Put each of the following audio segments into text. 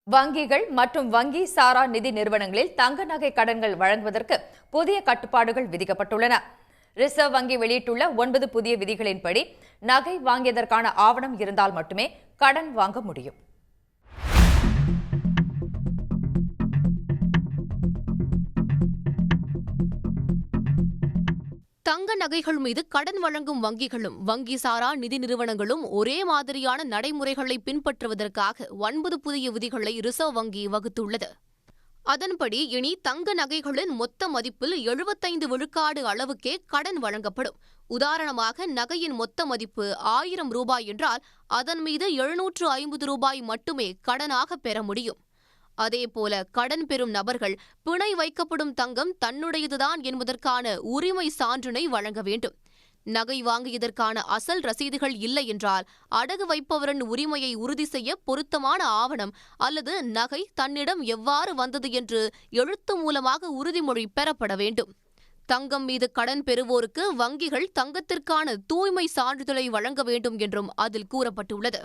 வங்கிகள் மற்றும் வங்கி சாரா நிதி நிறுவனங்களில் தங்க நகை கடன்கள் வழங்குவதற்கு புதிய கட்டுப்பாடுகள் விதிக்கப்பட்டுள்ளன. ரிசர்வ் வங்கி வெளியிட்டுள்ள 9 புதிய விதிகளின்படி நகை வாங்கியதற்கான ஆவணம் இருந்தால் மட்டுமே கடன் வாங்க முடியும். தங்க நகைகள் மீது கடன் வழங்கும் வங்கிகளும் வங்கி சாரா நிதி நிறுவனங்களும் ஒரே மாதிரியான நடைமுறைகளை பின்பற்றுவதற்காக 9 புதிய விதிகளை ரிசர்வ் வங்கி வகுத்துள்ளது. அதன்படி இனி தங்க நகைகளின் மொத்த மதிப்பில் 75 விழுக்காடு அளவுக்கே கடன் வழங்கப்படும். உதாரணமாக, நகையின் மொத்த மதிப்பு 1000 ரூபாய் என்றால் அதன் மீது 750 ரூபாய் மட்டுமே கடனாக பெற முடியும். அதேபோல கடன் பெறும் நபர்கள் பிணை வைக்கப்படும் தங்கம் தன்னுடையதுதான் என்பதற்கான உரிமை சான்றினை வழங்க வேண்டும். நகை வாங்கியதற்கான அசல் ரசீதுகள் இல்லை என்றால் அடகு வைப்பவரின் உரிமையை உறுதி செய்ய பொருத்தமான ஆவணம் அல்லது நகை தன்னிடம் எவ்வாறு வந்தது என்று எழுத்து மூலமாக உறுதிமொழி பெறப்பட வேண்டும். தங்கம் மீது கடன் பெறுவோருக்கு வங்கிகள் தங்கத்திற்கான தூய்மை சான்றிதழை வழங்க வேண்டும் என்றும் அதில் கூறப்பட்டுள்ளது.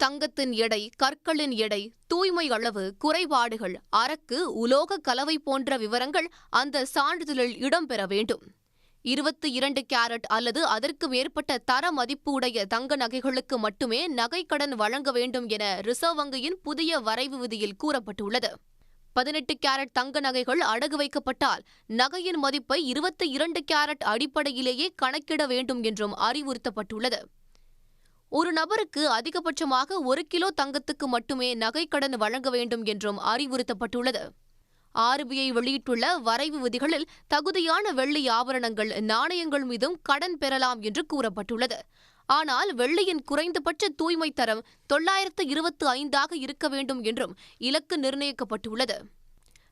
தங்கத்தின் எடை, கற்களின் எடை, தூய்மை அளவு, குறைபாடுகள், அரக்கு, உலோக கலவை போன்ற விவரங்கள் அந்த சான்றிதழில் இடம்பெற வேண்டும். 22 கேரட் அல்லது அதற்கு மேற்பட்ட தர மதிப்பு உடைய தங்க நகைகளுக்கு மட்டுமே நகைக்கடன் வழங்க வேண்டும் என ரிசர்வ் வங்கியின் புதிய வரைவு விதியில் கூறப்பட்டுள்ளது. 18 கேரட் தங்க நகைகள் அடகு வைக்கப்பட்டால் நகையின் மதிப்பை 22 கேரட் அடிப்படையிலேயே கணக்கிட வேண்டும் என்றும் அறிவுறுத்தப்பட்டுள்ளது. ஒரு நபருக்கு அதிகபட்சமாக 1 கிலோ தங்கத்துக்கு மட்டுமே நகைக்கடன் வழங்க வேண்டும் என்றும் அறிவுறுத்தப்பட்டுள்ளது. RBI வெளியிட்டுள்ள வரைவு விதிகளில் தகுதியான வெள்ளி ஆபரணங்கள், நாணயங்கள் மீதும் கடன் பெறலாம் என்று கூறப்பட்டுள்ளது. ஆனால் வெள்ளியின் குறைந்தபட்ச தூய்மை தரம் 925ஆக இருக்க வேண்டும் என்றும் இலக்கு நிர்ணயிக்கப்பட்டுள்ளது.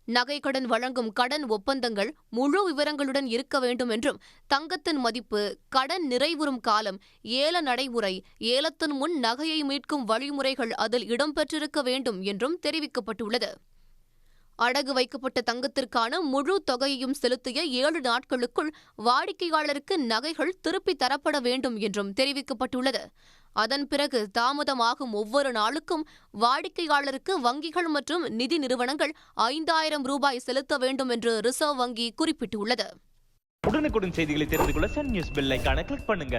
நகைக்கடன் வழங்கும் கடன் ஒப்பந்தங்கள் முழு விவரங்களுடன் இருக்க வேண்டும் என்றும், தங்கத்தின் மதிப்பு, கடன் நிறைவுறும் காலம், ஏல நடைமுறை, ஏலத்தின் முன் நகையை மீட்கும் வழிமுறைகள் அதில் இடம்பெற்றிருக்க வேண்டும் என்றும் தெரிவிக்கப்பட்டுள்ளது. அடகு வைக்கப்பட்ட தங்கத்திற்கான முழு தொகையையும் செலுத்திய 7 நாட்களுக்குள் வாடிக்கையாளருக்கு நகைகள் திருப்பி தரப்பட வேண்டும் என்றும் தெரிவிக்கப்பட்டுள்ளது. அதன் பிறகு தாமதமாகும் ஒவ்வொரு நாளுக்கும் வாடிக்கையாளருக்கு வங்கிகள் மற்றும் நிதி நிறுவனங்கள் 5000 ரூபாய் செலுத்த வேண்டும் என்று ரிசர்வ் வங்கி குறிப்பிட்டுள்ளது. உடனுக்குடன் செய்திகளை தெரிந்து கொள்ள சன் நியூஸ் பெல் ஐகானை கிளிக் பண்ணுங்க.